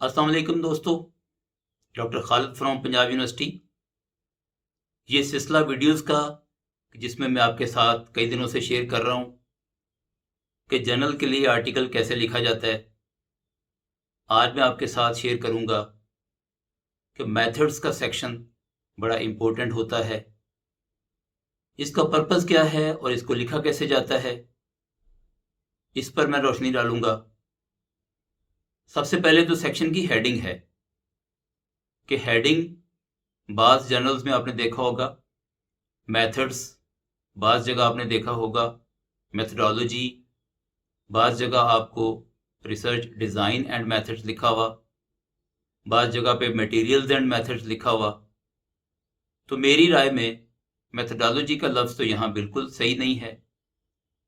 अस्सलाम वालेकुम दोस्तों, doctor Khalid from Punjab university. ये सिलसिला वीडियोस का जिसमें मैं आपके साथ कई दिनों से शेयर कर रहा हूँ कि जर्नल के लिए आर्टिकल कैसे लिखा जाता है। आज मैं आपके साथ शेयर करूँगा कि मेथड्स का सेक्शन बड़ा इम्पोर्टेंट होता है, इसका पर्पस क्या है और इसको लिखा कैसे जाता है, इस पर मैं रोशनी डालूँगा। सबसे पहले तो सेक्शन की हेडिंग है कि हेडिंग बाज़ जर्नल्स में आपने देखा होगा, मेथड्स बाज़ जगह आपने देखा होगा, मेथडोलॉजी बाज़ जगह आपको रिसर्च डिज़ाइन एंड मेथड्स लिखा हुआ, बाज़ जगह पे मटेरियल्स एंड मेथड्स लिखा हुआ। तो मेरी राय में मेथडोलॉजी का लफ्ज़ तो यहाँ बिल्कुल सही नहीं है।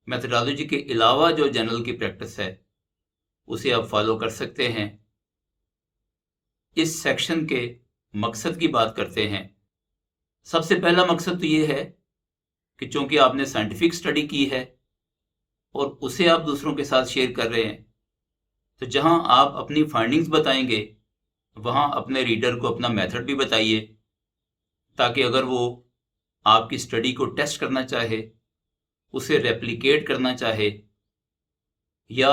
मेथडोलॉजी के अलावा जो जर्नल की प्रैक्टिस है उसे आप फॉलो कर सकते हैं। इस सेक्शन के मकसद की बात करते हैं। सबसे पहला मकसद तो ये है कि चूंकि आपने साइंटिफिक स्टडी की है और उसे आप दूसरों के साथ शेयर कर रहे हैं, तो जहां आप अपनी फाइंडिंग्स बताएंगे वहां अपने रीडर को अपना मेथड भी बताइए, ताकि अगर वो आपकी स्टडी को टेस्ट करना चाहे, उसे रेप्लिकेट करना चाहे या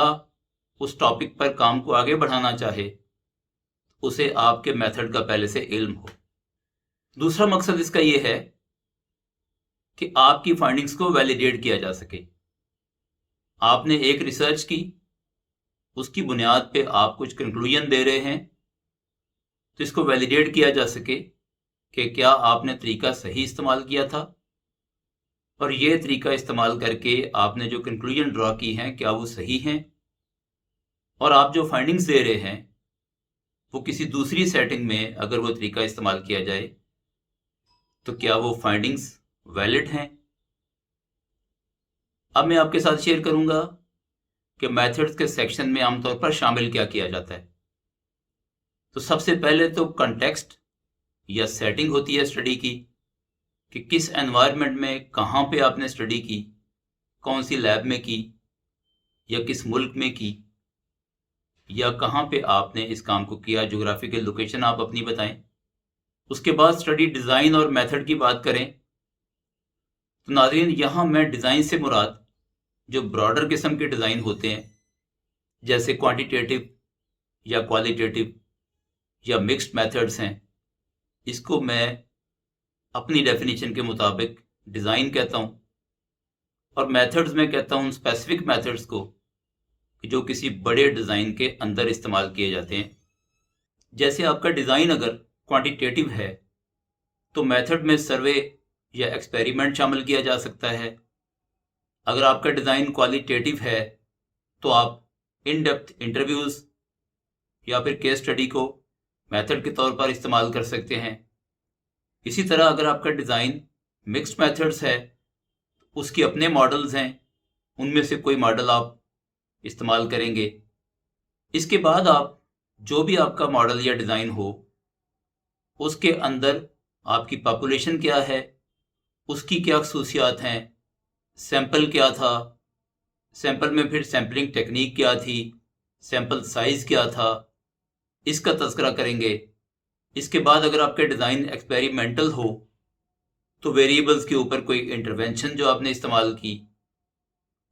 उस टॉपिक पर काम को आगे बढ़ाना चाहे, उसे आपके मेथड का पहले से इल्म हो। दूसरा मकसद इसका यह है कि आपकी फाइंडिंग्स को वैलिडेट किया जा सके। आपने एक रिसर्च की, उसकी बुनियाद पे आप कुछ कंक्लूजन दे रहे हैं, तो इसको वैलिडेट किया जा सके कि क्या आपने तरीका सही इस्तेमाल किया था और ये तरीका इस्तेमाल करके आपने जो कंक्लूजन ड्रॉ की हैं क्या वो सही हैं, और आप जो फाइंडिंग्स दे रहे हैं वो किसी दूसरी सेटिंग में अगर वो तरीका इस्तेमाल किया जाए तो क्या वो फाइंडिंग्स वैलिड हैं। अब मैं आपके साथ शेयर करूंगा कि मेथड्स के सेक्शन में आमतौर पर शामिल क्या किया जाता है। तो सबसे पहले तो कॉन्टेक्स्ट या सेटिंग होती है स्टडी की, कि किस एनवायरनमेंट में कहाँ पे आपने स्टडी की, कौन सी लैब में की या किस मुल्क में की या कहाँ पे आपने इस काम को किया, ज्योग्राफिकल लोकेशन आप अपनी बताएं। उसके बाद स्टडी डिज़ाइन और मेथड की बात करें तो नाज़रीन, यहाँ मैं डिज़ाइन से मुराद जो ब्रॉडर किस्म के डिज़ाइन होते हैं, जैसे क्वांटिटेटिव या क्वालिटेटिव या मिक्स्ड मेथड्स हैं, इसको मैं अपनी डेफिनेशन के मुताबिक डिज़ाइन कहता हूँ, और मेथड्स में कहता हूँ स्पेसिफिक मेथड्स को जो किसी बड़े डिज़ाइन के अंदर इस्तेमाल किए जाते हैं। जैसे आपका डिज़ाइन अगर क्वांटिटेटिव है तो मेथड में सर्वे या एक्सपेरिमेंट शामिल किया जा सकता है। अगर आपका डिज़ाइन क्वालिटेटिव है तो आप इन डेप्थ इंटरव्यूज़ या फिर केस स्टडी को मेथड के तौर पर इस्तेमाल कर सकते हैं। इसी तरह अगर आपका डिज़ाइन मिक्स्ड मेथड्स है, उसके अपने मॉडल्स हैं, उनमें से कोई मॉडल आप इस्तेमाल करेंगे। इसके बाद आप जो भी आपका मॉडल या डिज़ाइन हो उसके अंदर आपकी पॉपुलेशन क्या है, उसकी क्या खसूसियात हैं, सैंपल क्या था, सैंपल में फिर सैम्पलिंग टेक्निक क्या थी, सैंपल साइज़ क्या था, इसका तज़किरा करेंगे। इसके बाद अगर आपके डिज़ाइन एक्सपेरिमेंटल हो तो वेरिएबल्स के ऊपर कोई इंटरवेंशन जो आपने इस्तेमाल की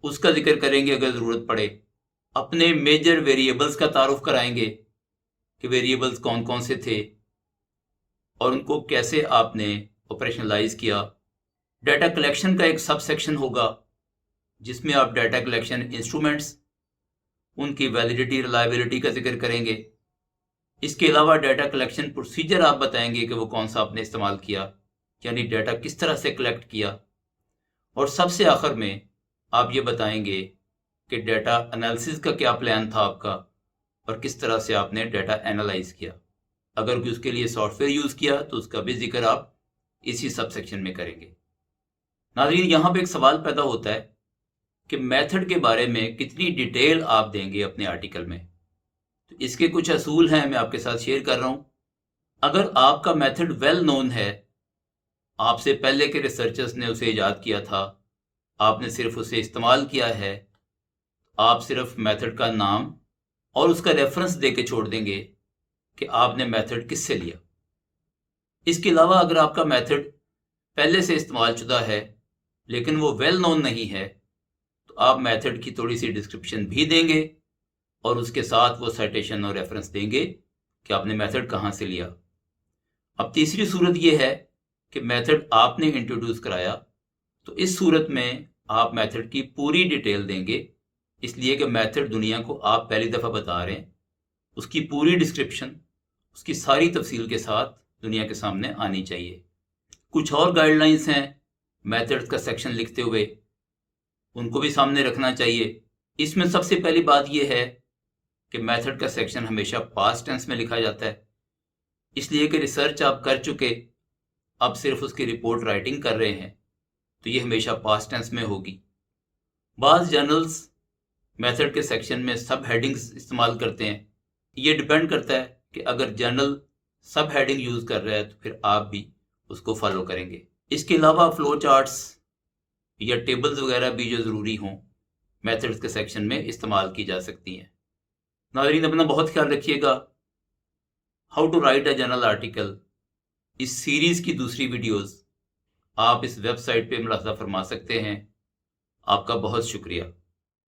उसका जिक्र करेंगे अगर ज़रूरत पड़े। अपने मेजर वेरिएबल्स का तारुफ कराएंगे कि वेरिएबल्स कौन कौन से थे और उनको कैसे आपने ऑपरेशनलाइज किया। डाटा कलेक्शन का एक सब सेक्शन होगा जिसमें आप डाटा कलेक्शन इंस्ट्रूमेंट्स, उनकी वैलिडिटी, रिलायबिलिटी का जिक्र करेंगे। इसके अलावा डाटा कलेक्शन प्रोसीजर आप बताएंगे कि वो कौन सा आपने इस्तेमाल किया, यानी डाटा किस तरह से कलेक्ट किया। और सबसे आखिर में आप ये बताएंगे कि डाटा एनालिसिस का क्या प्लान था आपका और किस तरह से आपने डाटा एनालाइज किया। अगर कोई उसके लिए सॉफ्टवेयर यूज़ किया तो उसका भी जिक्र आप इसी सब सेक्शन में करेंगे। नाज़रीन, यहाँ पे एक सवाल पैदा होता है कि मेथड के बारे में कितनी डिटेल आप देंगे अपने आर्टिकल में। तो इसके कुछ असूल हैं, मैं आपके साथ शेयर कर रहा हूँ। अगर आपका मेथड वेल नोन है, आपसे पहले के रिसर्चर्स ने उसे ईजाद किया था, आपने सिर्फ उसे इस्तेमाल किया है, आप सिर्फ मेथड का नाम और उसका रेफरेंस दे के छोड़ देंगे کہ آپ نے میتھڈ کس سے لیا۔ اس کے علاوہ اگر آپ کا میتھڈ پہلے سے استعمال شدہ ہے لیکن وہ ویل نون نہیں ہے تو آپ میتھڈ کی تھوڑی سی ڈسکرپشن بھی دیں گے اور اس کے ساتھ وہ سائٹیشن اور ریفرنس دیں گے کہ آپ نے میتھڈ کہاں سے لیا۔ اب تیسری صورت یہ ہے کہ میتھڈ آپ نے انٹروڈیوس کرایا، تو اس صورت میں آپ میتھڈ کی پوری ڈیٹیل دیں گے، اس لیے کہ میتھڈ دنیا کو آپ پہلی دفعہ بتا رہے ہیں، اس کی پوری ڈسکرپشن اس کی ساری تفصیل کے ساتھ دنیا کے سامنے آنی چاہیے۔ کچھ اور گائیڈ لائنس ہیں میتھڈ کا سیکشن لکھتے ہوئے، ان کو بھی سامنے رکھنا چاہیے۔ اس میں سب سے پہلی بات یہ ہے کہ میتھڈ کا سیکشن ہمیشہ پاسٹ ٹینس میں لکھا جاتا ہے، اس لیے کہ ریسرچ آپ کر چکے، اب صرف اس کی رپورٹ رائٹنگ کر رہے ہیں تو یہ ہمیشہ پاسٹ ٹینس میں ہوگی۔ بعض جرنلز میتھڈ کے سیکشن میں سب ہیڈنگز استعمال کرتے ہیں، یہ ڈیپینڈ کرتا ہے کہ اگر جرنل سب ہیڈنگ یوز کر رہا ہے تو پھر آپ بھی اس کو فالو کریں گے۔ اس کے علاوہ فلو چارٹس یا ٹیبلز وغیرہ بھی جو ضروری ہوں میتھڈز کے سیکشن میں استعمال کی جا سکتی ہیں۔ ناظرین اپنا بہت خیال رکھیے گا۔ How to write a journal article اس سیریز کی دوسری ویڈیوز آپ اس ویب سائٹ پہ ملاحظہ فرما سکتے ہیں۔ آپ کا بہت شکریہ۔